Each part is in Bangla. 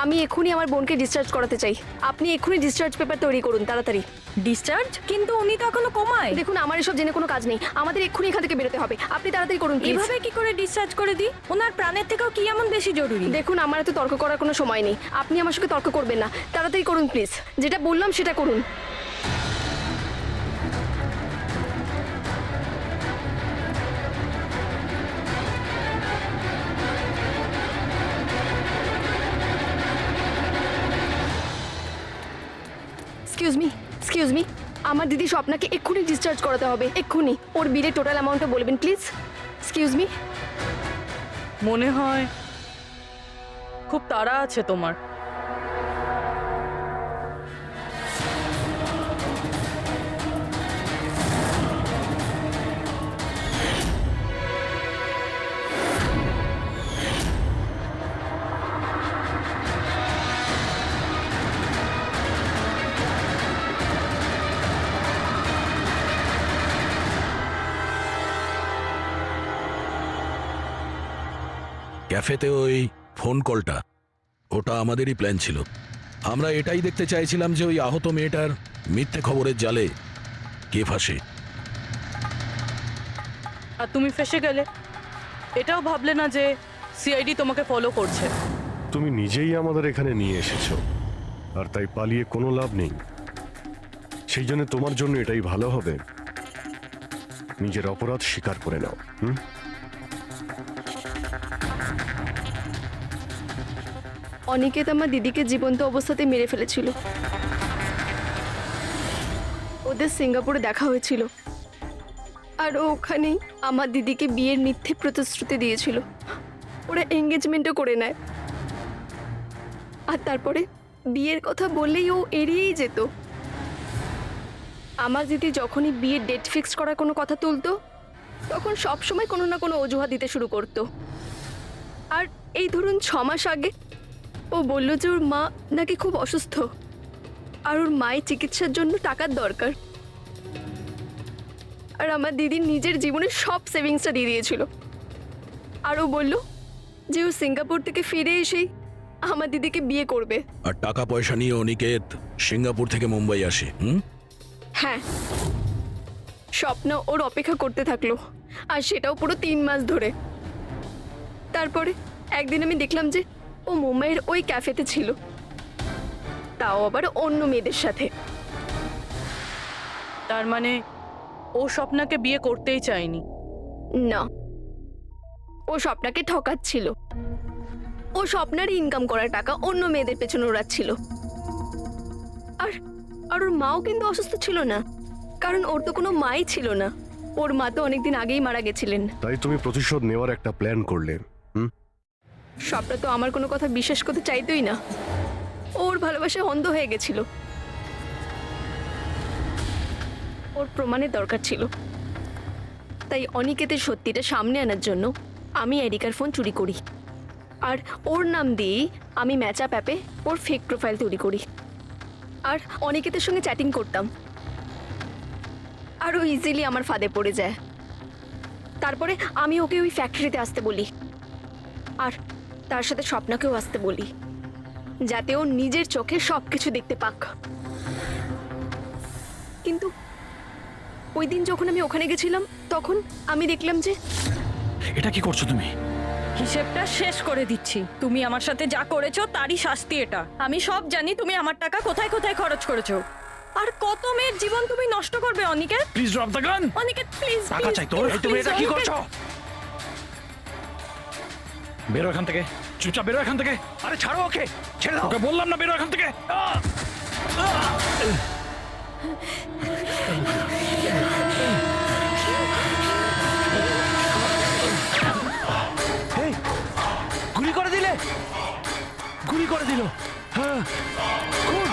আমি এক্ষুনি আমার বোনকে ডিসচার্জ করাতে চাই। আপনি এক্ষুনি ডিসচার্জ পেপার তৈরি করুন তাড়াতাড়ি। ডিসচার্জ? কিন্তু উনি তো এখনো কোমায়। দেখুন আমার এসব জেনে কোনো কাজ নেই, আমাদের এক্ষুনি এখান থেকে বেরোতে হবে। আপনি তাড়াতাড়ি করুন প্লিজ। এভাবে কি করে ডিসচার্জ করে দিই? ওনার প্রাণের থেকেও কি এমন বেশি জরুরি? দেখুন আমার এত তর্ক করার কোনো সময় নেই, আপনি আমার সঙ্গে তর্ক করবেন না। তাড়াতাড়ি করুন প্লিজ, যেটা বললাম সেটা করুন। এক্সকিউজ মি, আমার দিদি স্বপ্নাকে এক্ষুনি ডিসচার্জ করাতে হবে, এক্ষুনি। ওর বিলের টোটাল অ্যামাউন্টটা বলবেন প্লিজ। Excuse me. মনে হয় খুব তাড়া আছে তোমার। ক্যাফেতে ওই ফোন কলটা, ওটা আমাদেরই প্ল্যান ছিল। আমরা এটাই দেখতে চাইছিলাম যে ওই আহত মেয়েটার মিথ্যে খবরের জালে কে ফাঁসে। আর তুমি ফেসে গেলে। এটাও ভাবলে না যে সিআইডি তোমাকে ফলো করছে? তুমি নিজেই আমাদের এখানে নিয়ে এসেছো, আর তাই পালিয়ে কোনো লাভ নেই। সেই জন্য তোমার জন্য এটাই ভালো হবে, নিজের অপরাধ স্বীকার করে নাও। অনিকেত আমার দিদিকে জীবন্ত অবস্থাতে মেরে ফেলেছিল। ওদের সিঙ্গাপুরে দেখা হয়েছিল, আর ও ওখানেই আমার দিদিকে বিয়ের মিথ্যে প্রতিশ্রুতি দিয়েছিল। ওরা এঙ্গেজমেন্টও করে নেয়, আর তারপরে বিয়ের কথা বললেই ও এড়িয়েই যেত। আমার দিদি যখনই বিয়ের ডেট ফিক্স করার কোনো কথা তুলতো, তখন সবসময় কোনো না কোনো অজুহাত দিতে শুরু করতো। আর এই ধরুন 6 মাস আগে ও বলল যে ওর মা নাকি খুব অসুস্থ, আর ওর মায়ের চিকিৎসার জন্য টাকার দরকার। আর আমার দিদি নিজের জীবনের সব সেভিংসটা দিয়ে দিয়েছিল। আর ও বলল যে ও সিঙ্গাপুর থেকে ফিরে এসেই আমার দিদিকে বিয়ে করবে। আর টাকা পয়সা নিয়ে অনিকেত সিঙ্গাপুর থেকে মুম্বাই আসে। হ্যাঁ, স্বপ্ন ওর অপেক্ষা করতে থাকলো, আর সেটাও পুরো 3 মাস ধরে। তারপরে একদিন আমি দেখলাম যে ও মুম্বাইয়ের ওই ক্যাফেতে ছিল, তাও আবার অন্য মেয়েদের সাথে। তার মানে ও স্বপ্নাকে বিয়ে করতেই চায়নি? না, ও স্বপ্নাকে ঠকাচ্ছিল। ও স্বপ্নার ইনকাম করা টাকা অন্য মেয়েদের পেছনে ওড়াচ্ছিল। আর আর ওর মাও কিন্তু অসুস্থ ছিল না, কারণ ওর তো কোনো মাই ছিল না। ওর মা তো অনেকদিন আগেই মারা গেছিলেন। তাই তুমি প্রতিশোধ নেওয়ার একটা প্ল্যান করলে। স্বপ্না তো আমার কোনো কথা বিশ্বাস করতে চাইতোই না। ওর ভালোবাসায় অন্ধ হয়ে গেছিল। ওর প্রমাণের দরকার ছিল, তাই অনিকেতের সত্যিটা সামনে আনার জন্য আমি এরিকার ফোন চুরি করি, আর ওর নাম দিয়েই আমি ম্যাচআপ অ্যাপে ওর ফেক প্রোফাইল তৈরি করি, আর অনিকেতের সঙ্গে চ্যাটিং করতাম। আর ও ইজিলি আমার ফাঁদে পড়ে যায়। তারপরে আমি ওকে ওই ফ্যাক্টরিতে আসতে বলি, আর তার সাথে স্বপ্নাকেও আসতে বলি, যাতে ও নিজের চোখে সবকিছু দেখতে পাক। কিন্তু ওই দিন যখন আমি ওখানে গেছিলাম, তখন আমি দেখলাম যে এটা কি করছো তুমি? হিসেবটা শেষ করে দিচ্ছি। তুমি আমার সাথে যা করেছো তারই শাস্তি এটা। আমি সব জানি তুমি আমার টাকা কোথায় কোথায় খরচ করেছো, আর কত মেয়ের জীবন তুমি নষ্ট করবে। Aniket please drop the gun. Aniket please. টাকা চাই তোর? এই তুমি এটা কি করছো? বেরো এখান থেকে, চুপচাপ বেরো এখান থেকে। আরে ছাড়ো ওকে, ছেড়ে দাও। ওকে বললাম না বেরো এখান থেকে। এই, গুলি করে দিলে, গুলি করে দিল। হ্যাঁ, খুন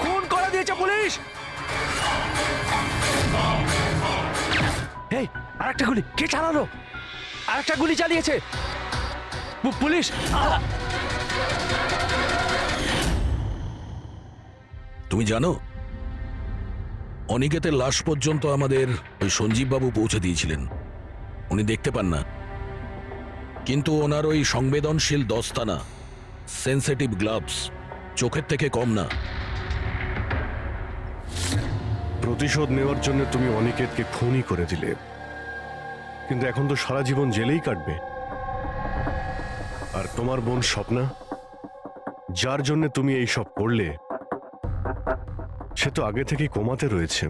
খুন করে দিয়েছে পুলিশ। এই আরেকটা গুলি কে চালালো? আরেকটা গুলি চালিয়েছে পুলিশ। তুমি জানো, অনিকেতের লাশ পর্যন্ত আমাদের ওই সঞ্জীব বাবু পৌঁছে দিয়েছিলেন। উনি দেখতে পান না, কিন্তু ওনার ওই সংবেদনশীল দস্তানা সেনসিটিভ গ্লাভস চোখের থেকে কম না। প্রতিশোধ নেওয়ার জন্য তুমি অনিকেতকে খুনই করে দিলে, কিন্তু এখন তো সারা জীবন জেলেই কাটবে। আর তোমার বোন স্বপ্না, যার জন্য তুমি এই সব করলে, সে তো আগে থেকেই কোমাতে রয়েছে।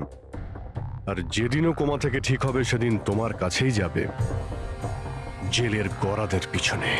আর যেদিনও কোমা থেকে ঠিক হবে সেদিন তোমার কাছেই যাবে, জেলের গরাদের পিছনে।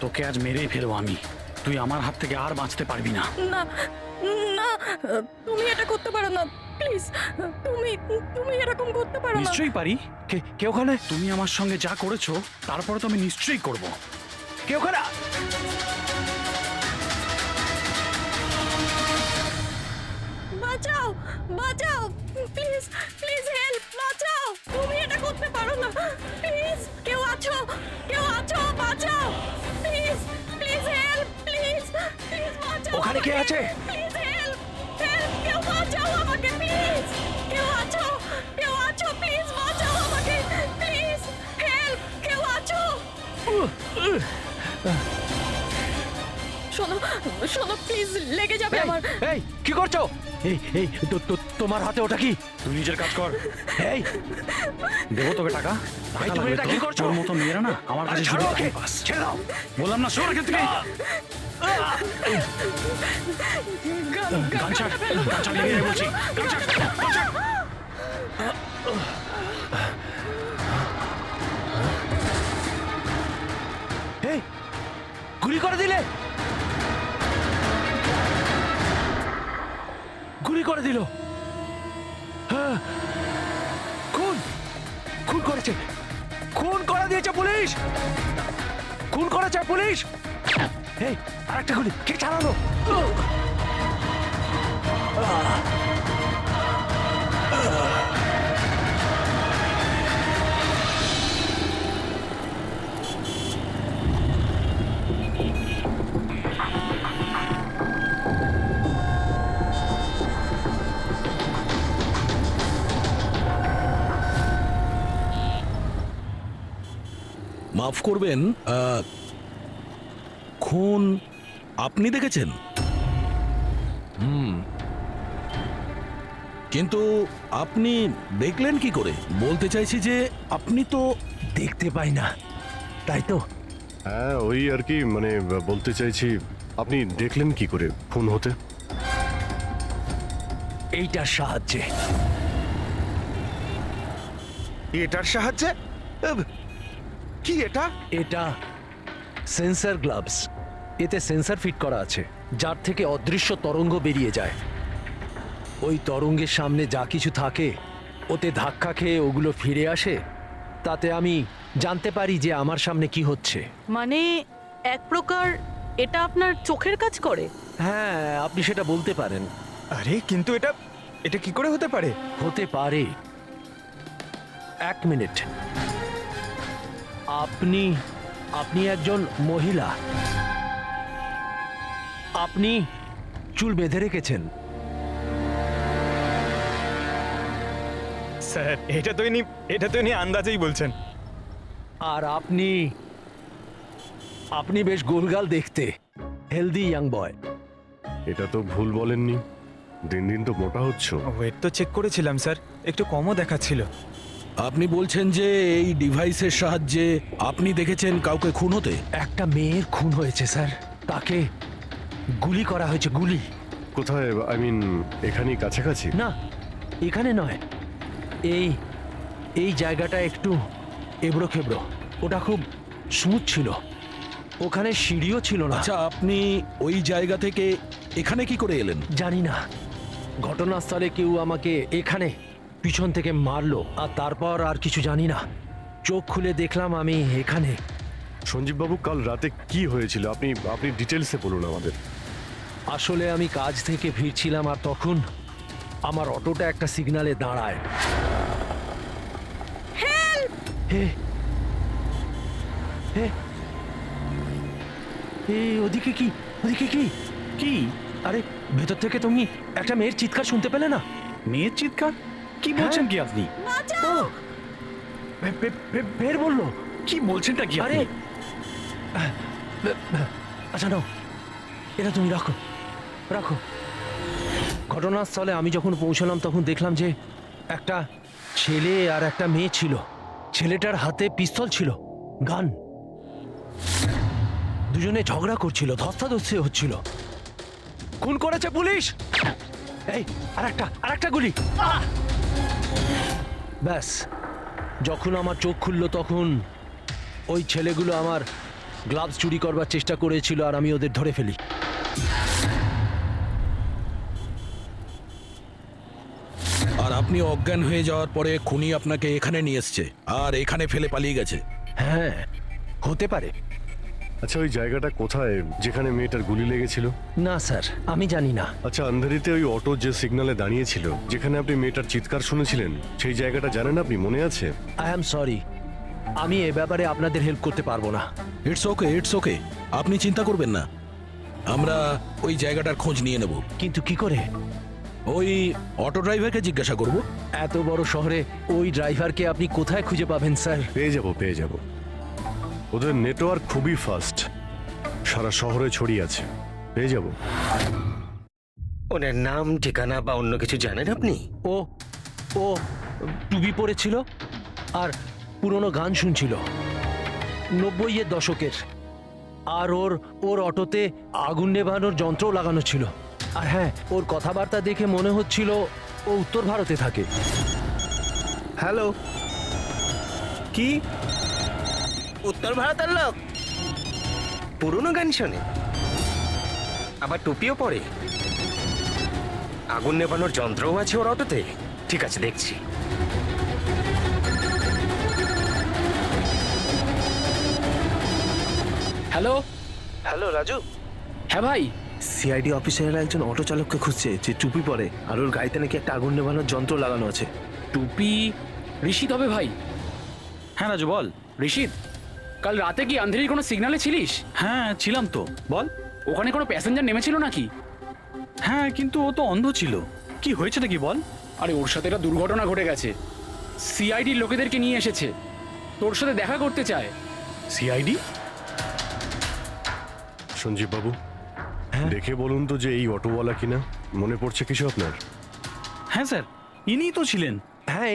তোকে আজ মেরেই ফেলবো আমি। তুই আমার হাত থেকে আর বাঁচতে পারবি না। না না, তুমি এটা করতে পারো না, প্লিজ। তুমি তুমি এরকম করতে পারো না। নিশ্চয়ই পারি। কে ওখানে? তুমি আমার সঙ্গে যা করেছো তারপরে তো আমি নিশ্চয়ই করব। কে ওখানে? বাঁচাও, বাঁচাও, প্লিজ, প্লিজ হেল্প, বাঁচাও। তুমি এটা করতে পারো না, প্লিজ। কেউ আছো, কেউ আছো, বাঁচাও, please, please help, please, please বাঁচাও। ওখানে কে আছে? প্লিজ হেল্প, হেল্প, কেউ বাঁচাও আমাকে, প্লিজ। কেউ আছো, কেউ আছো, প্লিজ বাঁচাও আমাকে, প্লিজ, হেল্প, কেউ আছো। শোনো, শোনো, প্লিজ, লেগে যাবে আমার। এই কি করছো? এই তোমার হাতে ওটা কি? তুই নিজের কাজ কর। এই দেবো তোকে টাকা। তুমি এটা কি করছো? তোর মতো মেয়েরা না আমার কাছে শুধু টাকাই পাস। ছেড়ে দাও বললাম না, সর এখান থেকে। গান ছাড়, গান ছাড়, লেগে যায় বলছি। গান ছাড়, গান ছাড়। এই গুলি করে দিলে, গুলি করে দিল। হ্যাঁ, খুন খুন করেছে, খুন করে দিয়েছে পুলিশ, খুন করেছে পুলিশ। এই আরেকটা গুলি কে চালালো? মাফ করবেন, খুন আপনি দেখেছেন? কিন্তু আপনি দেখলেন কি করে? বলতে চাইছি যে আপনি তো দেখতে পাই না, তাই তো। হ্যাঁ, ওই আর কি, মানে বলতে চাইছি আপনি দেখলেন কি করে খুন হতে? এইটার সাহায্যে। এটার সাহায্যে? কি এটা? এটা সেন্সর গ্লাভস। এতে সেন্সর ফিট করা আছে, যার থেকে অদৃশ্য তরঙ্গ বেরিয়ে যায়। ওই তরঙ্গের সামনে যা কিছু থাকে ওতে ধাক্কা খেয়ে ওগুলো ফিরে আসে। তাতে আমি জানতে পারি যে আমার সামনে কি হচ্ছে। মানে এক প্রকার এটা আপনার চোখের কাজ করে? হ্যাঁ, আপনি সেটা বলতে পারেন। আরে কিন্তু এটা এটা কি করে হতে পারে? হতে পারে। এক মিনিট, আপনি আপনি একজন মহিলা, আপনি চুল বেঁধে রেখেছেন। স্যার, এটা তো ইনি আন্দাজেই বলছেন। আর আপনি আপনি বেশ গোলগাল দেখতে, হেলদি ইয়াং বয়। এটা তো ভুল বলেননি, দিন দিন তো মোটা হচ্ছ। ওয়েট তো চেক করেছিলাম স্যার, একটু কমও দেখাচ্ছিল। আপনি বলছেন যে এই ডিভাইসের সাহায্যে আপনি দেখেছেন কাউকে খুন হতে? একটা মেয়ের খুন হয়েছে স্যার, তাকে গুলি করা হয়েছে, গুলি। কোথায়? আই মিন এখানেই কাছাকাছি? না, এখানে নয়, এই এই জায়গাটা একটু এবড়ো খেবড়ো। ওটা খুব স্মুথ ছিল, ওখানে সিঁড়িও ছিল না। আচ্ছা, আপনি ওই জায়গা থেকে এখানে কি করে এলেন? জানি না, ঘটনাস্থলে কেউ আমাকে এখানে পিছন থেকে মারলো, আর তারপর আর কিছু জানি না। চোখ খুলে দেখলাম আমি এখানে। সঞ্জীব বাবু, কাল রাতে কি হয়েছিল আপনি আপনি ডিটেলসে বলুন আমাদের। আসলে আমি কাজ থেকে ফিরছিলাম আর তখন আমার অটোটা একটা সিগন্যালে দাঁড়ায়। হে হে এই ওদিকে কি, ওদিকে কি কি? আরে ভেতর থেকে তুমি একটা মেয়ের চিৎকার শুনতে পেলে না? মেয়ের চিৎকার? কি বলছেন কি আপনি? ও বের বললো। কি বলছেনটা কি আরে আপনি? আচ্ছা নাও, এটা তুমি রাখো রাখো। ঘটনাস্থলে আমি যখন পৌঁছলাম তখন দেখলাম যে একটা ছেলে আর একটা মেয়ে ছিল। ছেলেটার হাতে পিস্তল ছিল, গান। দুজনে ঝগড়া করছিল, ধস্তাধস্তি হচ্ছিল। খুন করেছে পুলিশ। এই আরেকটা গুলি। ব্যাস, যখন আমার চোখ খুললো তখন ওই ছেলেগুলো আমার গ্লাভস চুরি করবার চেষ্টা করেছিল আর আমি ওদের ধরে ফেলি। আর আপনি অজ্ঞান হয়ে যাওয়ার পরে খুনি আপনাকে এখানে নিয়ে এসছে আর এখানে ফেলে পালিয়ে গেছে। হ্যাঁ, হতে পারে। আচ্ছা, ওই জায়গাটা কোথায় যেখানে মেয়েটার গুলি লেগেছিল? না স্যার, আমি জানি না। আচ্ছা, আন্ধারিতে ওই অটো যে সিগন্যালে দাঁড়িয়েছিল, যেখানে আপনি মেয়েটার চিৎকার শুনেছিলেন, সেই জায়গাটা জানেন আপনি? মনে আছে? আই অ্যাম সরি, আমি এ ব্যাপারে আপনাদের হেল্প করতে পারবো না। ইটস ওকে, আপনি চিন্তা করবেন না, আমরা ওই জায়গাটার খোঁজ নিয়ে নেব। কিন্তু কি করে? ওই অটো ড্রাইভারকে জিজ্ঞাসা করব। এত বড় শহরে ওই ড্রাইভারকে আপনি কোথায় খুঁজে পাবেন স্যার? পেয়ে যাব। ওদের নেটওয়ার্ক খুবই ফাস্ট, সারা শহরে ছড়িয়ে আছে। পেয়ে যাব। ওনার নাম, ঠিকানা বা অন্য কিছু জানেন আপনি? ও ও টুপি পরেছিল আর পুরনো গান শুনছিল 90-এর দশকের। আর ওর অটোতে আগুন নেভানোর যন্ত্রও লাগানো ছিল। আর হ্যাঁ, ওর কথাবার্তা দেখে মনে হচ্ছিল ও উত্তর ভারতে থাকে। হ্যালো, কি উত্তর ভারতের লোক? পুরনো গান শোনে, আবার টুপিও পরে, আগুন নেভানোর যন্ত্রও আছে ওর অটোতে। ঠিক আছে, দেখছি। Hello hello Raju. হ্যাঁ ভাই, সিআইডি অফিসাররা একজন অটো চালককে খুঁজছে যে টুপি পরে আর ওর গাড়িতে নাকি একটা আগুন নেভানোর যন্ত্র লাগানো আছে। টুপি ঋষিদ হবে ভাই। হ্যাঁ রাজু, বল। ঋষিদ, কাল রাতে কি আন্ধেরির কোনো সিগন্যালে ছিলিস? হ্যাঁ ছিলাম তো, বল। ওখানে কোনো প্যাসেঞ্জার নেমেছিল নাকি? হ্যাঁ, কিন্তু ও তো অন্ধ ছিল। কি হয়েছে নাকি বল? আরে ওর সাথে একটা দুর্ঘটনা ঘটে গেছে। সিআইডির লোকেদেরকে নিয়ে এসেছে, তোর সাথে দেখা করতে চায়। সিআইডি? সঞ্জীব বাবু, দেখে বলুন তো যে এই অটোওয়ালা কিনা। মনে পড়ছে কিছু আপনার? হ্যাঁ স্যার, ইনিই তো ছিলেন। হ্যাঁ,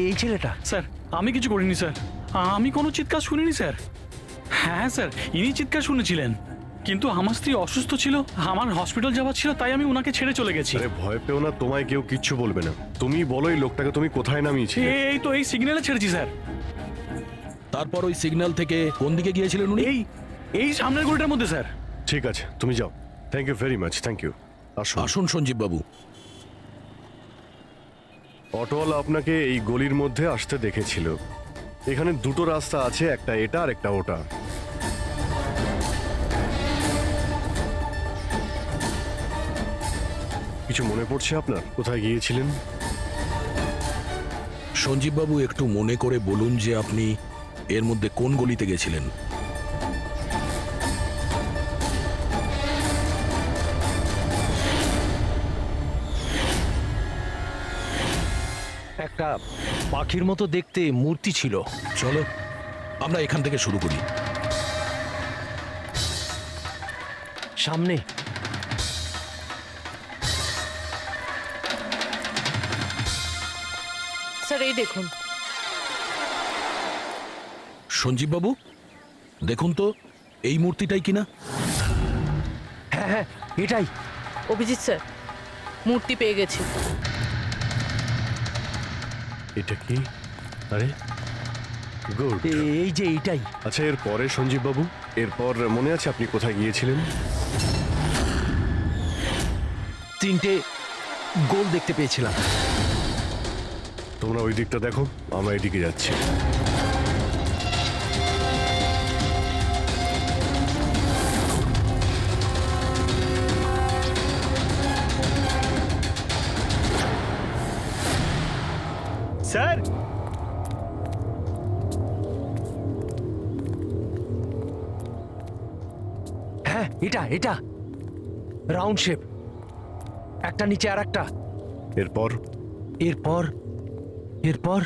এই ছেলেটা। স্যার, আমি কিছু করিনি স্যার, আমি কোনো চিৎকার শুনিনি স্যার। হ্যাঁ স্যার, ইনি চিৎকার শুনেছিলেন, কিন্তু আমার স্ত্রী অসুস্থ ছিল, আমার হসপিটাল যাওয়ার ছিল, তাই আমি ওনাকে ছেড়ে চলে গেছি। আরে ভয় পেও না, তোমায় কেউ কিচ্ছু বলবে না। তুমি বলো এই লোকটাকে তুমি কোথায় নামিয়েছিলে? এই তো এই সিগন্যালে ছেড়েছি স্যার। তারপর ওই সিগন্যাল থেকে কোন দিকে গিয়েছিলেন উনি? এই সামনের গলিটার মধ্যে স্যার। ঠিক আছে, তুমি যাও। Thank you very much, thank you. আসুন। আসুন সঞ্জীব বাবু। অটোওয়ালা আপনাকে এই গলির মধ্যে আসতে দেখেছিল। এখানে দুটো রাস্তা আছে, একটা এটা আর একটা ওটা। কিছু মনে পড়ছে আপনার কোথায় গিয়েছিলেন? সঞ্জীব বাবু, একটু মনে করে বলুন যে আপনি এর মধ্যে কোন গলিতে গেছিলেন? একটা পাখির মতো দেখতে মূর্তি ছিল। চলো আমরা এখান থেকে শুরু করি। সামনে স্যার এই দেখুন। সঞ্জীব বাবু, দেখুন তো এই মূর্তিটাই কিনা। হ্যাঁ হ্যাঁ, এটাই। অভিজিৎ স্যার, মূর্তি পেয়ে গেছি। এটা কি? আরে গুড। এই যে এইটাই। আচ্ছা, এর পরে সঞ্জীব বাবু, এরপর মনে আছে আপনি কোথায় গিয়েছিলেন? 3টে গোল দেখতে পেয়েছিলাম। তোমরা ওই দিকটা দেখো, আমরা এদিকে যাচ্ছি। স্যার হ্যাঁ, এটা এটা রাউন্ড শেপ, একটা নিচে আর একটা। এরপর এরপর এরপর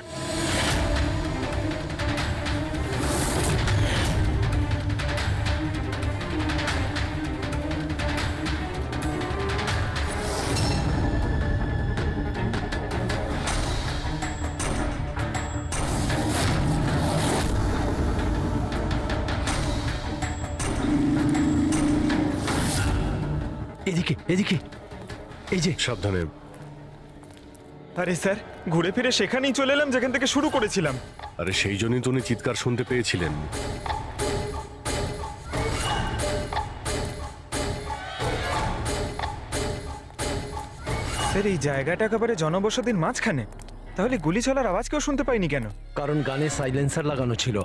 এদিকে এদিকে, এই যে। সাবধানে। আরে স্যার, ঘুরে ফিরে সেখানেই চলে এলাম যেখান থেকে শুরু করেছিলাম। আরে সেই জন্যই তো উনি চিৎকার শুনতে পেয়েছিলেন। স্যার, এই জায়গাটা একেবারে জনবসতির মাঝখানে, তাহলে গুলি চলার আওয়াজ কেউ শুনতে পাইনি কেন? কারণ গানে সাইলেন্সার লাগানো ছিল।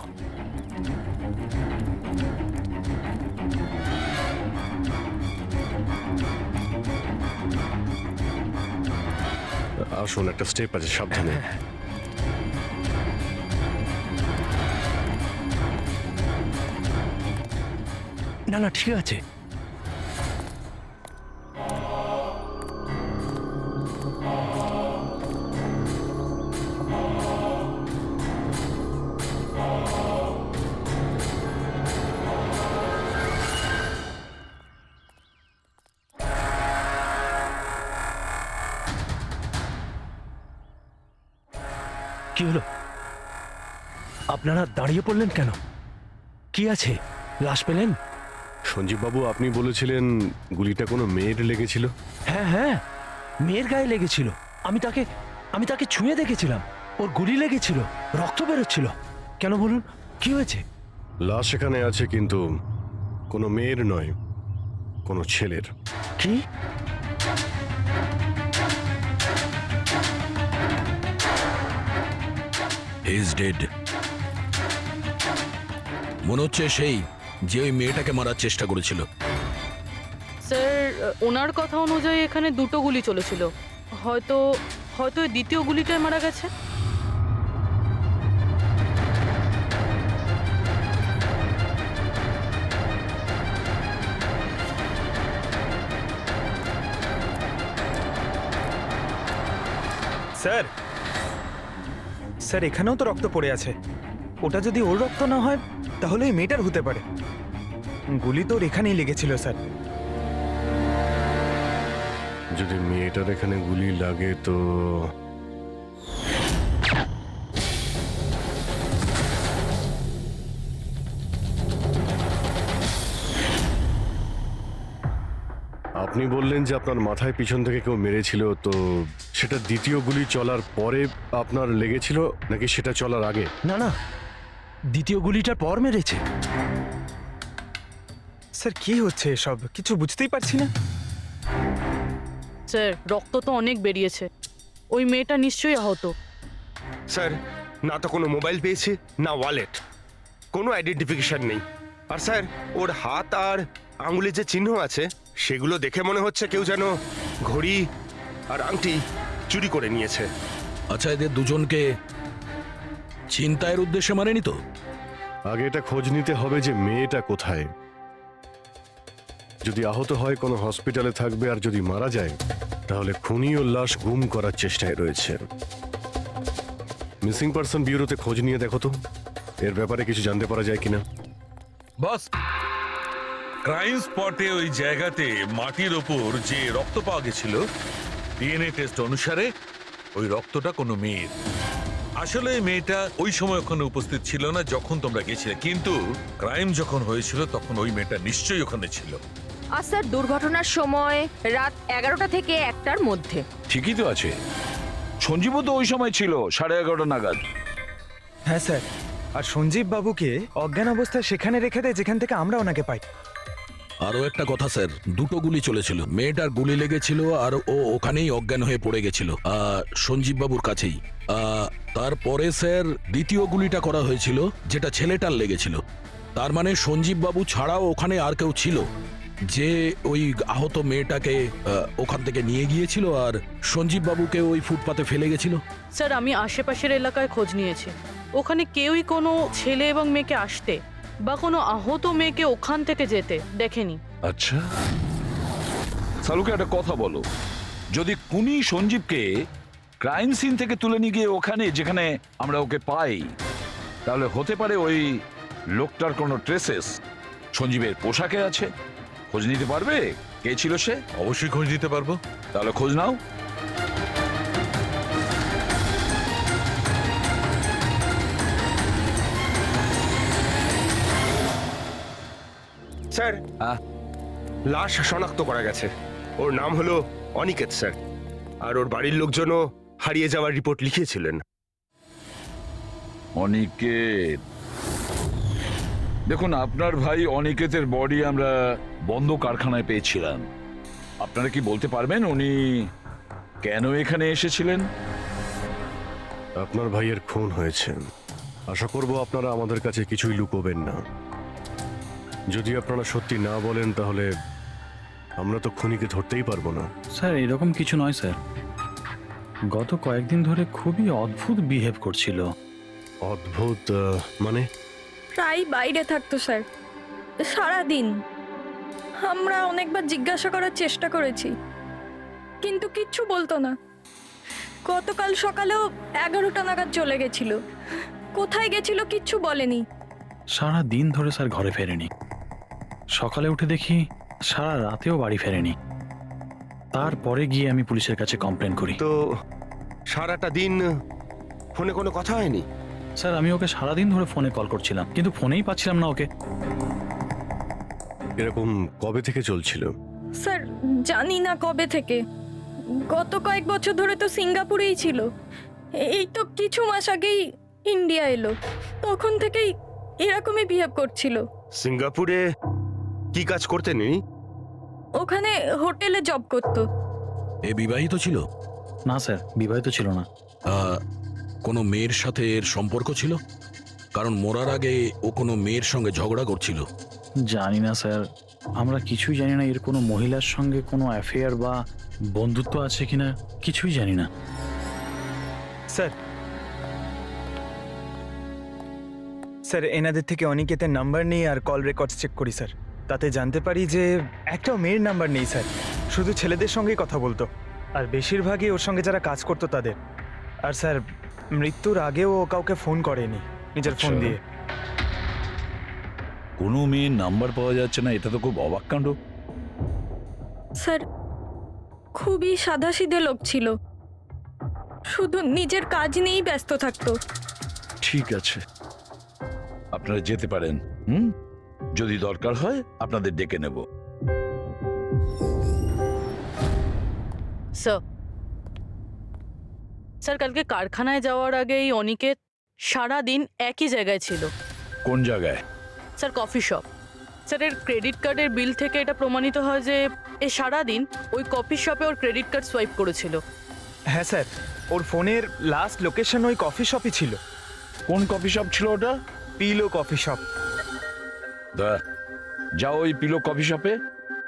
আসুন, একটা স্টেপ আছে, সাবধানে। না না, ঠিক আছে। কি হলো? আপনারা দাঁড়িয়ে পড়লেন কেন? কি আছে? লাশ পেলেন? সঞ্জীব বাবু, আপনি বলেছিলেন গুলিটা কোনো মেয়ের লেগেছিল। হ্যাঁ হ্যাঁ, মেয়ের গায়ে লেগেছিল। আমি তাকে ছুঁয়ে দেখেছিলাম। ওর গুলি লেগেছিল, রক্ত বেরোচ্ছিল। কেন বলুন, কি হয়েছে? লাশ এখানে আছে, কিন্তু কোনো মেয়ের নয়, কোনো ছেলের। কি? He is dead. মনে হচ্ছে সেই যে ওই মেয়েটাকে মারার চেষ্টা করেছিল। স্যার, ওনার কথা অনুযায়ী এখানে দুটো গুলি চলেছিল। হয়তো হয়তো এই দ্বিতীয় গুলিটায় মারা গেছে। স্যার, স্যার এখানেও তো রক্ত পড়ে আছে। ওটা যদি ওর রক্ত না হয় তাহলে ওই মেয়েটার হতে পারে। গুলি তো ওর এখানেই লেগেছিল স্যার। যদি মেয়েটার এখানে গুলি লাগে তো আপনি বললেন যে আপনার মাথায় পিছন থেকে কেউ মেরেছিল, তো সেটা দ্বিতীয় গুলি চলার পরে আপনার লেগেছিল নাকি সেটা চলার আগে? না না, দ্বিতীয় গুলিটার পর মেরেছে। স্যার কি হচ্ছে এসব? কিছু বুঝতেই পারছি না। স্যার, রক্ত তো অনেক বেরিয়েছে। ওই মেয়েটা নিশ্চয়ই আহত। স্যার, না তো কোনো মোবাইল পেয়েছি, না ওয়ালেট, কোনো আইডেন্টিফিকেশন নেই। আর স্যার, ওর হাত আর আঙুলে যে চিহ্ন আছে সেগুলো দেখে মনে হচ্ছে কেউ যেন ঘড়ি আর আংটি চুরি করে নিয়েছে। আচ্ছা, এদের দুজনকে ছিনতাইয়ের উদ্দেশ্যে মারেনি তো? আগে এটা খোঁজ নিতে হবে যে মেয়েটা কোথায়। যদি আহত হয় কোনো হসপিটালে থাকবে, আর যদি মারা যায় তাহলে খুনি ও লাশ গুম করার চেষ্টায় রয়েছে। মিসিং পার্সন ব্যুরোতে খোঁজ নিয়ে দেখো তো এর ব্যাপারে কিছু জানতে পারা যায় কিনা। বস, ক্রাইম স্পটে ওই জায়গাতে মাটির ওপর যে রক্ত পাওয়া গেছিল, ডিএনএ টেস্ট অনুসারে ওই রক্তটা কোনো মেয়ের। আসলে এই মেয়েটা ওই সময় ওখানে উপস্থিত ছিল না যখন তোমরা গেছিলে, কিন্তু ক্রাইম যখন হয়েছিল তখন ওই মেয়েটা নিশ্চয়ই ওখানে ছিল। আর স্যার, দুর্ঘটনার সময় রাত 11টা থেকে 1টার মধ্যে। ঠিকই তো আছে, সঞ্জীবও তো ওই সময় ছিল 11:30 নাগাদ। হ্যাঁ স্যার, আর সঞ্জীব বাবুকে অজ্ঞান অবস্থায় সেখানে রেখে দেয় যেখান থেকে আমরা ওনাকে পাই। আরো একটা কথা স্যার, দুটো গুলি চলেছিল। মেয়েটার গুলি লেগেছিল আর ও ওখানেই অজ্ঞান হয়ে পড়ে গেছিল সঞ্জীব বাবুর কাছেই। তারপরে স্যার দ্বিতীয় গুলিটা করা হয়েছিল যেটা ছেলেটার লেগেছিল। তার মানে সঞ্জীব বাবু ছাড়াও ওখানে আর কেউ ছিল। যে ওই আহত মেয়েটাকে ওখান থেকে নিয়ে গিয়েছিল আর সঞ্জীব বাবুকে ওই ফুটপাতে ফেলে গেছিল? স্যার আমি আশেপাশের এলাকায় খোঁজ নিয়েছি, ওখানে কেউই কোনো ছেলে এবং মেয়েকে আসতে বা কোনো আহত মেয়েকে ওখান থেকে যেতে দেখেনি। আচ্ছা, সালুকে একটা কথা বলো, যদি কুনি সঞ্জীবকে ক্রাইম সিন থেকে তুলে নিয়ে গিয়ে ওখানে যেখানে আমরা ওকে পাই, তাহলে হতে পারে ওই লোকটার কোনো ট্রেসেস সঞ্জীবের পোশাকে আছে। খোঁজ নিতে পারবে কে ছিল সে? অবশ্যই খোঁজ দিতে পারবো। তাহলে খোঁজ নাও। স্যার, হ্যাঁ? লাশ শনাক্ত করা গেছে। ওর নাম হলো অনিকেত স্যার, আর ওর বাড়ির লোকজনও হারিয়ে যাওয়ার রিপোর্ট লিখিয়েছিলেন। অনিকেত, দেখুন আপনার ভাই অনিকেতের বডি আমরা বন্ধ কারখানায় পেয়েছিলাম। আপনারা কি বলতে পারবেন উনি কেন এখানে এসেছিলেন? আপনার ভাইয়ের খুন হয়েছে, আশা করব আপনারা আমাদের কাছে কিছুই লুকোবেন না। যদি আপনারা সত্যি না বলেন তাহলে আমরা তো খুনিকে ধরতেই পারবো না। স্যার এরকম কিছু নয় স্যার, গত কয়েকদিন ধরে খুবই অদ্ভুত বিহেভ করছিল। অদ্ভুত মানে? প্রায় বাইরে থাকতো স্যার, সারাদিন। আমরা অনেকবার জিজ্ঞাসা করার চেষ্টা করেছি, কিন্তু কিচ্ছু বলতো না। গতকাল সকালেও 11টা নাগাদ চলে গেছিল। কোথায় গেছিল কিচ্ছু বলেনি। সারা দিন ধরে স্যার ঘরে ফেরেনি, সকালে উঠে দেখি সারা রাতেও বাড়ি ফেরেনি। তারপরে গিয়ে আমি পুলিশের কাছে কমপ্লেন করি। তো সারাটা দিন ফোনে কোনো কথা হয়নি? স্যার আমি ওকে সারাদিন ধরে ফোনে কল করছিলাম, কিন্তু ফোনেই পাচ্ছিলাম না ওকে। এরকম কবে থেকে চলছিল? স্যার জানি না কবে থেকে, গত কয়েক বছর ধরে তো সিঙ্গাপুরেই ছিল। এই তো কিছু মাস আগেই ইন্ডিয়া এলো, তখন থেকেই এরকমই বিহেভ করছিল। সিঙ্গাপুরে কি কাজ করতেন ইনি? ওখানে হোটেলে জব করতো। এ বিবাহিত ছিল? না স্যার, বিবাহিত ছিল না। কোনো মেয়ের সাথে এর সম্পর্ক ছিল? কারণ মরার আগে ও কোনো মেয়ের সঙ্গে ঝগড়া করছিল। জানি না স্যার, আমরা কিছুই জানি না এর কোনো মহিলার সঙ্গে কোনো অ্যাফেয়ার বা বন্ধুত্ব আছে কিনা, কিছুই জানি না। স্যার, স্যার এনাদের থেকে অনিকেতের নাম্বার নিয়ে আর কল রেকর্ডস চেক করি স্যার। তাতে জানতে পারি যে একটাও মেয়ের নাম্বার নেই স্যার, শুধু ছেলেদের সঙ্গেই কথা বলতো, আর বেশিরভাগই ওর সঙ্গে যারা কাজ করতো তাদের। আর স্যার মৃত্যুর আগেও ও কাউকে ফোন করেনি নিজের ফোন দিয়ে। কোনো মেয়ের নাম্বার পাওয়া যাচ্ছে না, এটা তো খুব অবাক কাণ্ড। স্যার খুবই সাদাসিধে লোক ছিল, শুধু নিজের কাজ নিয়েই ব্যস্ত থাকতো। ঠিক আছে, আপনারা যেতে পারেন। যদি দরকার হয় আপনাদের ডেকে নেব। স্যার কালকে কারখানায় যাওয়ার আগে এই অনিকেত সারা দিন একই জায়গায় ছিল। কোন জায়গায়? Sir coffee shop. স্যার এর ক্রেডিট কার্ডের বিল থেকে এটা প্রমাণিত হয় যে এ সারাদিন ওই কফি শপে ওর ক্রেডিট কার্ড সোয়াইপ করেছিল। হ্যাঁ স্যার, ওর ফোনের লাস্ট লোকেশন ওই কফি শপই ছিল। কোন কফি শপ ছিল ওটা? Pillow coffee shop. যাও ওই পিলো কফি শপে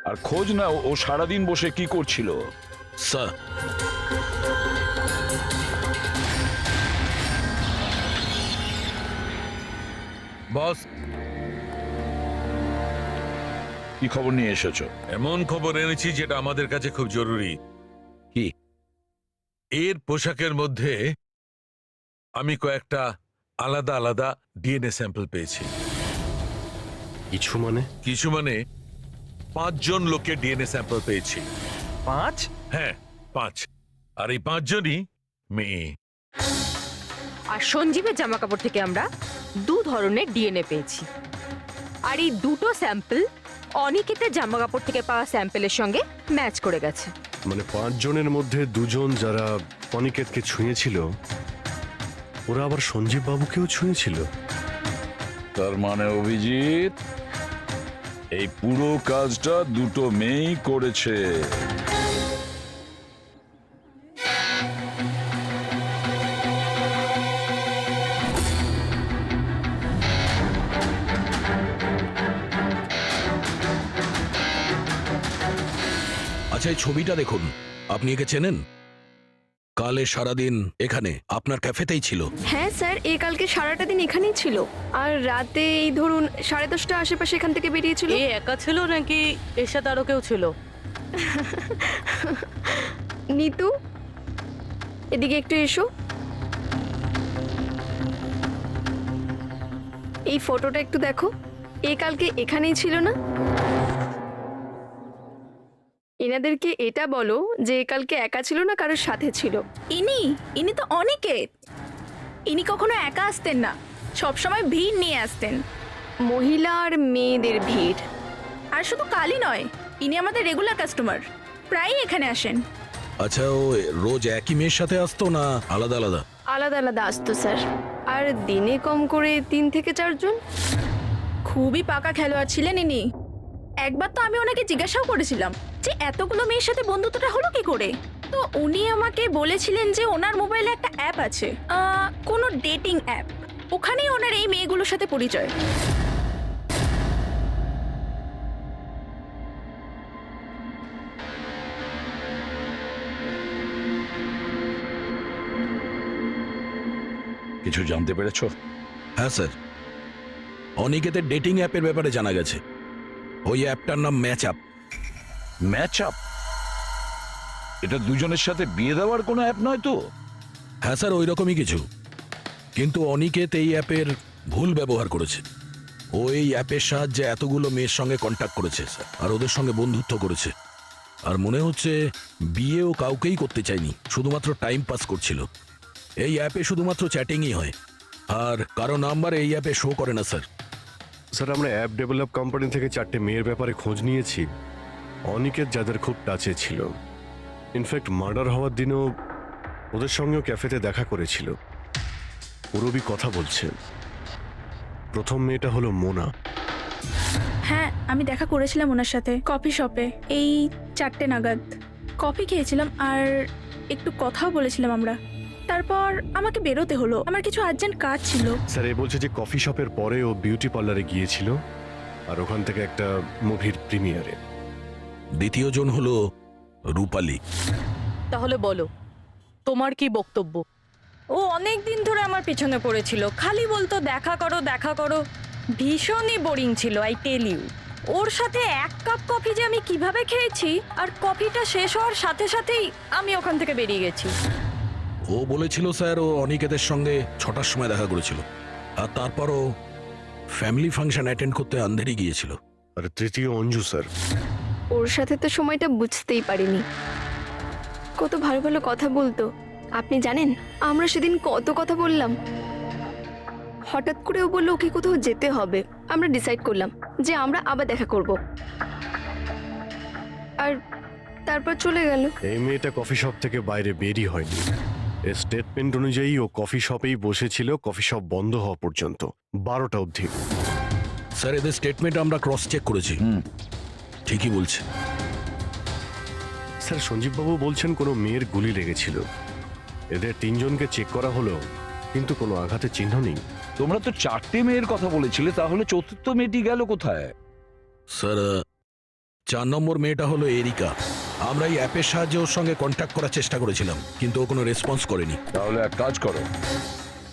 আর খোঁজ নাও ও সারাদিন বসে কি করছিল। স্যার, বস, কি খবর নিয়ে এসেছো? এমন খবর এনেছি যেটা আমাদের কাছে খুব জরুরি। কি? এর পোশাকের মধ্যে আমি কয়েকটা আলাদা আলাদা ডিএনএ স্যাম্পল পেয়েছি। কিছু মানে? কিছু মানে 5 জন লোকের ডিএনএ স্যাম্পল পেয়েছি। 5? হ্যাঁ 5, আর এই 5 জনই মেয়ে। আর সঞ্জীবের জামা কাপড় থেকে আমরা 2 ধরনের ডিএনএ পেয়েছি, আর এই দুটো স্যাম্পল অনিকেতের জামা কাপড় থেকে পাওয়া স্যাম্পলের সঙ্গে ম্যাচ করে গেছে। মানে 5 জনের মধ্যে 2 জন যারা অনিকেতকে ছুঁয়েছিল, ওরা আবার সঞ্জীব বাবুকেও ছুঁয়েছিল। তার মানে অভিজিৎ, এই পুরো কাজটা দুটো মেয়েই করেছে। আচ্ছা এই ছবিটা দেখুন, আপনি একে চেনেন? কালে সারাদিন এখানে আপনার ক্যাফেতেই ছিল। হ্যাঁ স্যার, এ কালকে সারাটা দিন এখানেই ছিল, আর রাতে এই ধরুন 10:30 আশেপাশে এখান থেকে বেরিয়েছিল। এ একা ছিল নাকি এর সাথে আরো কেউ ছিল? নিতু, এদিকে একটু এসো। এই ফটোটা একটু দেখো, এ কালকে এখানেই ছিল না? এনাদেরকে এটা বলো যে এ কালকে একা ছিল না, কারোর সাথে ছিল। ইনি তো অনিকেত। ইনি কখনো একা আসতেন না, সবসময় ভিড় নিয়ে আসতেন। মহিলা আর মেয়েদের ভিড়। আর শুধু কালই নয়, ইনি আমাদের রেগুলার কাস্টমার, প্রায়ই এখানে আসেন। আচ্ছা ও রোজ একই মেয়ের সাথে আসতো না আলাদা আলাদা? আলাদা আলাদা আসতো স্যার, আর দিনে কম করে 3 থেকে 4 জন। খুবই পাকা খেলোয়াড় ছিলেন ইনি। একবার তো আমি ওনাকে জিজ্ঞাসাও করেছিলাম যে এতগুলো মেয়ের সাথে বন্ধুত্বটা হলো কি করে। তো উনি আমাকে বলেছিলেন যে ওনার মোবাইলে একটা অ্যাপ আছে, কোনো ডেটিং অ্যাপ, ওখানেই ওনার এই মেয়েগুলোর সাথে পরিচয়। কিছু জানতে পেরেছো? হ্যাঁ স্যার, অনিকেতের ডেটিং অ্যাপের ব্যাপারে জানা গেছে। ওই অ্যাপটার নাম ম্যাচ আপ। Match up? এটা দুজনের সাথে বিয়ে দেওয়ার কোনো অ্যাপ নয় তো? হ্যাঁ স্যার, ওই রকমই কিছু, কিন্তু অনিকেত এই অ্যাপের ভুল ব্যবহার করেছে। ও এই অ্যাপের সাহায্যে এতগুলো মেয়ের সঙ্গে কন্ট্যাক্ট করেছে স্যার, আর ওদের সঙ্গে বন্ধুত্ব করেছে। আর মনে হচ্ছে বিয়েও কাউকেই করতে চায়নি, শুধুমাত্র টাইম পাস করছিল। এই অ্যাপে শুধুমাত্র চ্যাটিংই হয়, আর কারো নাম্বার এই অ্যাপে শো করে না স্যার। স্যার আমরা অ্যাপ ডেভেলপ কোম্পানি থেকে 4টে মেয়ের ব্যাপারে খোঁজ নিয়েছি, অনিকেত যাদের খুব টাচে ছিল। ইনফ্যাক্ট মার্ডার হওয়ার দিনও ওদের সঙ্গেও ক্যাফেতে দেখা করেছিল। পুরবি কথা বলছে। প্রথম মেয়েটা হলো মোনা। হ্যাঁ, আমি দেখা করেছিলাম ওনার সাথে কফি শপে এই 4টে নাগাদ। কফি খেয়েছিলাম আর একটু কথাও বলেছিলাম আমরা। তারপর আমাকে বেরোতে হলো, আমার কিছু আর্জেন্ট কাজ ছিল। স্যার এ বলছে যে কফি শপের পরে ও বিউটি পার্লারে গিয়েছিল, আর ওখান থেকে একটা মুভির প্রিমিয়ারে। দ্বিতীয় জন হলো রূপালী। তাহলে বলো, তোমার কি বক্তব্য? ও অনেক দিন ধরে আমার পিছনে পড়েছিল, খালি বলতো দেখা করো দেখা করো। ভীষণই বোরিং ছিল, আই টেল ইউ। ওর সাথে 1 কাপ কফি যে আমি কিভাবে খেয়েছি, আর কফিটা শেষ হওয়ার সাথে সাথেই আমি ওখান থেকে বেরিয়ে গেছি। ও বলেছিল স্যার ও অনিকেতের সঙ্গে 6টার সময় দেখা করেছিল, আর তারপরও ফ্যামিলি ফাংশন অ্যাটেন্ড করতে আন্ধেরি গিয়েছিল। আর তৃতীয় অঞ্জু স্যার। ওর সাথে তো সময়টা বুঝতেই পারিনি। কত ভালো ভালো কথা বলতো, আপনি জানেন আমরা সেদিন কত কথা বললাম। হঠাৎ করে ও বললো ওকে কোথাও যেতে হবে। আমরা ডিসাইড করলাম যে আমরা আবার দেখা করব, আর তারপর চলে গেল। এই মেয়েটা কফি শপ থেকে বাইরে বেরই হয়নি। এর স্টেটমেন্ট অনুযায়ী ও কফি শপেই বসেছিল কফি শপ বন্ধ হওয়া পর্যন্ত, 12টা অবধি। স্যার এদের স্টেটমেন্ট আমরা ক্রস চেক করেছি, ঠিকই বলছে। স্যার সঞ্জীববাবু বলছেন কোনো মেয়ের গুলি লেগেছিল। এদের 3 জনকে চেক করা হলো, কিন্তু কোনো আঘাতের চিহ্ন নেই। তোমরা তো 4টে মেয়ের কথা বলেছিলে, তাহলে চতুর্থ মেয়েটি গেল কোথায়? স্যার 4 নম্বর মেয়েটা হলো এরিকা। আমরা এই অ্যাপের সাহায্যে ওর সঙ্গে কন্ট্যাক্ট করার চেষ্টা করেছিলাম, কিন্তু ও কোনো রেসপন্স করেনি। তাহলে এক কাজ করো,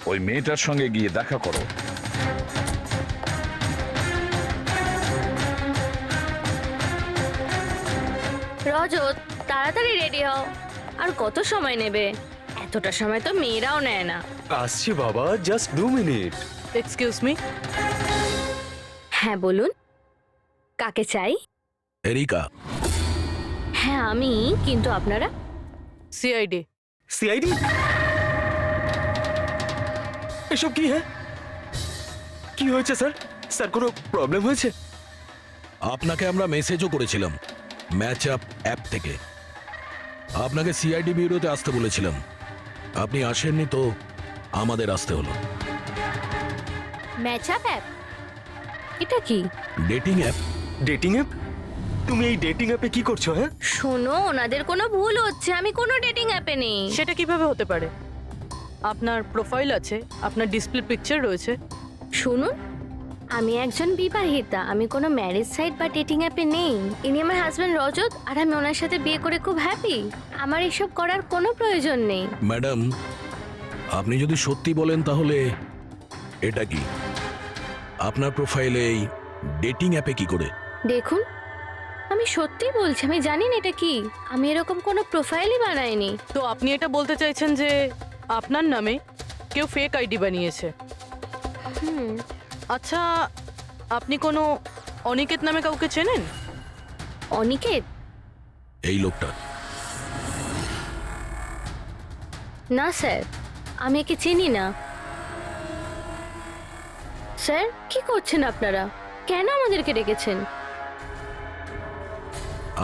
ওই মেয়েটার সঙ্গে গিয়ে দেখা করো। রজত, তাড়াতাড়ি রেডি হও। আর কত সময় নেবে? এতটা সময় তো মেয়েরাও নেয় না। আসছি বাবা, জাস্ট 2 মিনিট। Excuse me. হ্যাঁ বলুন, কাকে চাই? এরিকা। হ্যাঁ আমি, কিন্তু আপনারা? সিআইডি। সিআইডি? এসব কি? হ্যাঁ কি হয়েছে স্যার? স্যার কোনো প্রবলেম হয়েছে? আপনাকে আমরা মেসেজও করেছিলাম ম্যাচ আপ অ্যাপ থেকে। আপনাকে সিআইডি ব্যুরোতে আসতে বলেছিলাম, আপনি আসেননি, তো আমাদের আসতে হলো। Match up app? এটা কি? Dating app. Dating app? তুমি এই ডেটিং অ্যাপে কি করছো? হ্যাঁ শোনো, ওনাদের কোনো ভুল হচ্ছে, আমি কোনো ডেটিং অ্যাপে নেই। সেটা কিভাবে হতে পারে? আপনার প্রোফাইল আছে, আপনার ডিসপ্লে পিকচার রয়েছে। শুনুন, আমি একজন বিবাহিতা, আমি কোনো ম্যারেজ সাইট বা ডেটিং অ্যাপে নেই। ইনি আমার হাজব্যান্ড রজত, আর আমি ওনার সাথে বিয়ে করে খুব হ্যাপি। আমার এসব করার কোনো প্রয়োজন নেই। ম্যাডাম, আপনি যদি সত্যি বলেন তাহলে এটা কি আপনার প্রোফাইলে এই ডেটিং অ্যাপে কি করে? দেখুন, আমি সত্যি বলছি, আমি জানি না এটা কি। আমি এরকম কোনো প্রোফাইলই বানাইনি। তো আপনি এটা বলতে চাইছেন যে আপনার নামে কেউ ফেক আইডি বানিয়েছে? হুম, আচ্ছা, আপনি কোনো অনিকেত নামে কাউকে চেনেন? অনিকেত? এই লোকটা? না স্যার, আমি একে চিনি না। স্যার, কি করছেন আপনারা? কেন আমাদেরকে ডেকেছেন?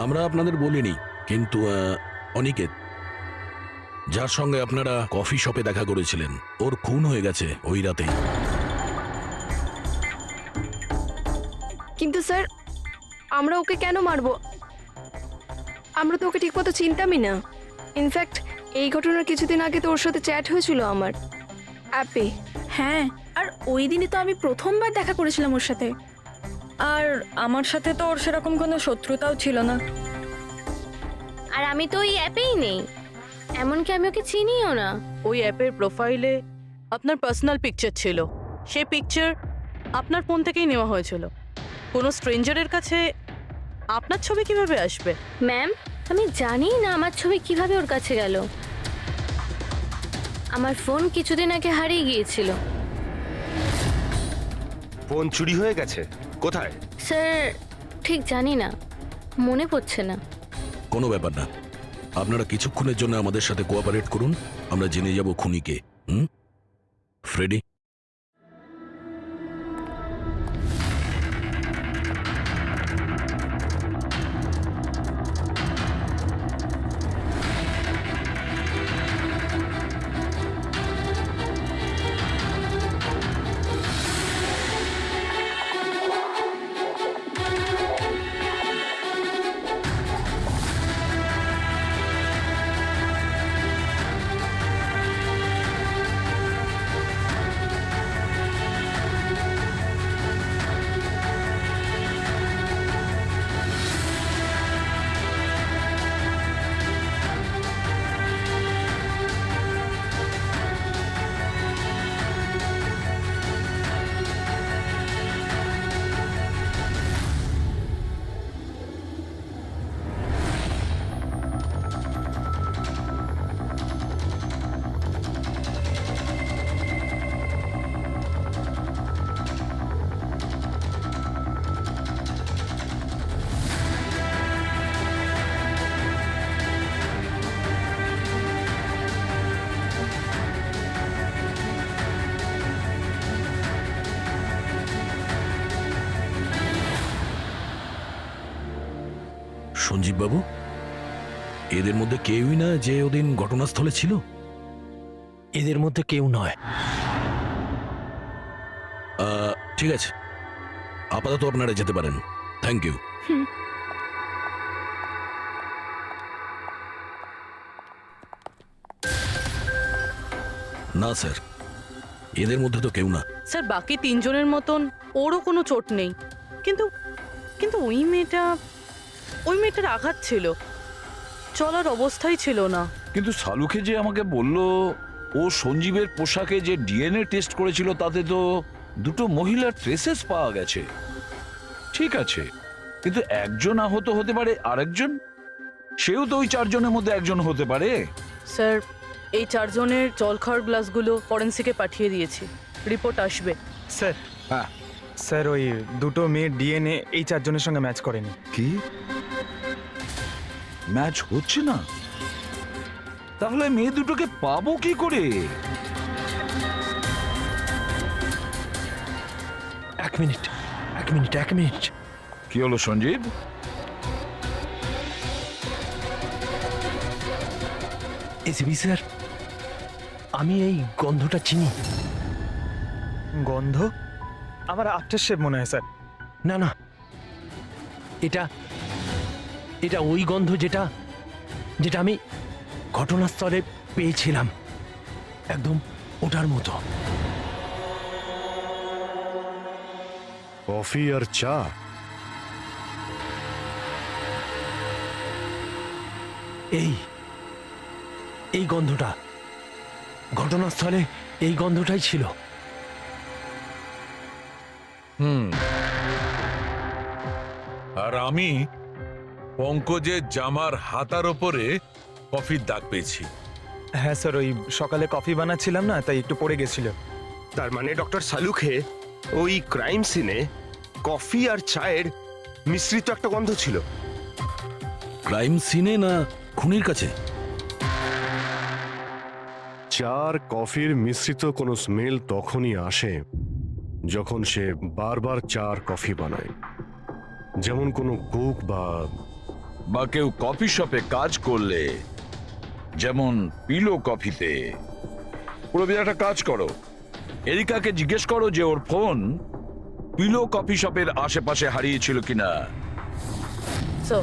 আমরা আপনাদের বলিনি, কিন্তু অনিকেত, যার সঙ্গে আপনারা কফি শপে দেখা করেছিলেন, ওর খুন হয়ে গেছে ওই রাতেই। কিন্তু স্যার, আমরা ওকে কেন মারবো? আমরা তো ওকে ঠিকমতো চিনতামই না। ইনফ্যাক্ট এই ঘটনার কিছুদিন আগে তো ওর সাথে চ্যাট হয়েছিল আমার অ্যাপে। হ্যাঁ, আর ওই দিনই তো আমি প্রথমবার দেখা করেছিলাম ওর সাথে। আর আমার সাথে তো ওর সেরকম কোনো শত্রুতাও ছিল না। আর আমি তো ওই অ্যাপেই নেই, এমনকি আমি ওকে চিনিও না। ওই অ্যাপের প্রোফাইলে আপনার পার্সোনাল পিকচার ছিল। সেই পিকচার আপনার ফোন থেকেই নেওয়া হয়েছিল। কোনো স্ট্রেঞ্জারের কাছে আপনার ছবি কিভাবে আসবে? ম্যাম, আমি জানি না আমার ছবি কিভাবে ওর কাছে গেল। আমার ফোন কিছুদিন আগে হারিয়ে গিয়েছিল। ফোন চুরি হয়ে গেছে? কোথায়? স্যার, ঠিক জানি না, মনে পড়ছে না। কোনো ব্যাপার না, আপনারা কিছুক্ষণের জন্য আমাদের সাথে কোঅপারেট করুন, আমরা জেনে যাব খুনিকে। ফ্রেডি? সঞ্জীব বাবু, এদের মধ্যে কেউই না যে ওদিন ঘটনাস্থলে ছিল? এদের মধ্যে কেউ নয়। ঠিক আছে, আপাতত আপনারা যেতে পারেন। Thank you. না স্যার, এদের মধ্যে তো কেউ না। স্যার, বাকি তিনজনের মতন ওরও কোনো চোট নেই, কিন্তু কিন্তু ওই মেয়েটার আঘাত ছিল, চলার অবস্থাই ছিল না। কিন্তু সালুকে যে আমাকে বলল ও সঞ্জীবের পোশাকে যে ডিএনএ টেস্ট করেছিল তাতে তো দুটো মহিলার ট্রেসেস পাওয়া গেছে। ঠিক আছে, কিন্তু একজন আহত হতে পারে, আরেকজন সেও তো ওই চারজনের মধ্যে একজন হতে পারে। স্যার, এই চারজনের জল খাওয়ার গ্লাসগুলো ফরেন্সিকে পাঠিয়ে দিয়েছি, রিপোর্ট আসবে। স্যার, হ্যাঁ স্যার, ওই দুটো মেয়ের ডিএনএ এই চারজনের সঙ্গে ম্যাচ করেনি। কি ম্যাচ হচ্ছে না? তাহলে মেয়ে দুটোকে পাবো কি করে? এক মিনিট। কি হলো সঞ্জীব? এসিবি স্যার, আমি এই গন্ধটা চিনি। গন্ধ? আমার আফটার শেভ মনে হয় স্যার। না না, এটা ওই গন্ধ যেটা আমি ঘটনাস্থলে পেয়েছিলাম, একদম ওটার মতো। কফি আর চা? এই গন্ধটা, ঘটনাস্থলে এই গন্ধটাই ছিল। আর আমি পঙ্কজের জামার হাতার ওপরে কফির দাগ পেয়েছি। হ্যাঁ স্যার, ওই সকালে কফি বানাচ্ছিলাম না, তাই একটু পড়ে গেছিল। তার মানে ডক্টর সালুখে ওই ক্রাইম সিনে কফি আর চায়ের মিশ্রিত একটা গন্ধ ছিল। ক্রাইম সিনে না খুনির কাছে? চা আর কফির মিশ্রিত কোনো স্মেল তখনই আসে যখন সে বারবার চা আর কফি বানায়। যেমন কোনো কুক বা কেউ কফি শপে কাজ করলে, যেমন পিলো কফিতে। পুরো একটা কাজ করো, এরিকাকে জিজ্ঞেস করো যে ওর ফোন পিলো কফি শপের আশেপাশে হারিয়েছিল কিনা। সো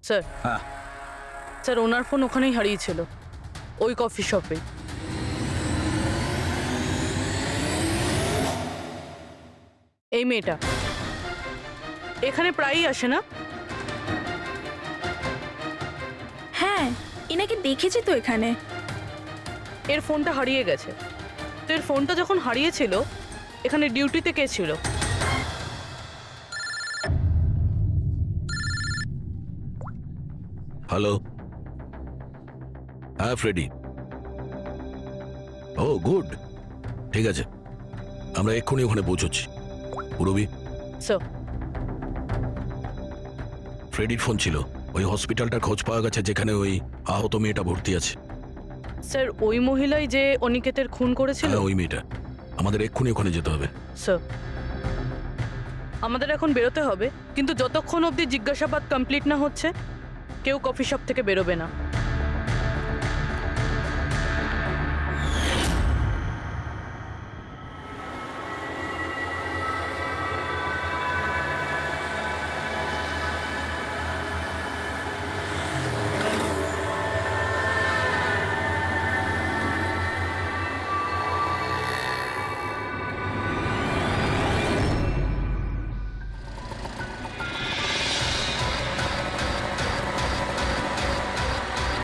স্যার, হ্যাঁ স্যার ওনার ফোন ওখানেই হারিয়েছিল, ওই কফি শপে। এই মেয়েটা এখানে প্রায়ই আসে না? হ্যাঁ, এনাকে দেখেছি তো এখানে। এর ফোনটা হারিয়ে গেছে। তো এর ফোনটা যখন হারিয়েছিল, এখানে ডিউটিতে কে ছিল? হ্যালো, হ্যাঁ ফ্রেডি। ও গুড, ঠিক আছে, আমরা এক্ষুনি ওখানে পৌঁছচ্ছি। পুরবি, সো ফ্রেডির ফোন ছিল। ওই হসপিটালটার খোঁজ পাওয়া গেছে যেখানে ওই আহত মেয়েটা ভর্তি আছে। স্যার, ওই মহিলাই যে অনিকেতের খুন করেছিল? হ্যাঁ, ওই মেয়েটা। আমাদের এক্ষুনি ওখানে যেতে হবে। স্যার, আমাদের এখন বেরোতে হবে, কিন্তু যতক্ষণ অবধি জিজ্ঞাসাবাদ কমপ্লিট না হচ্ছে কেউ কফি শপ থেকে বেরোবে না।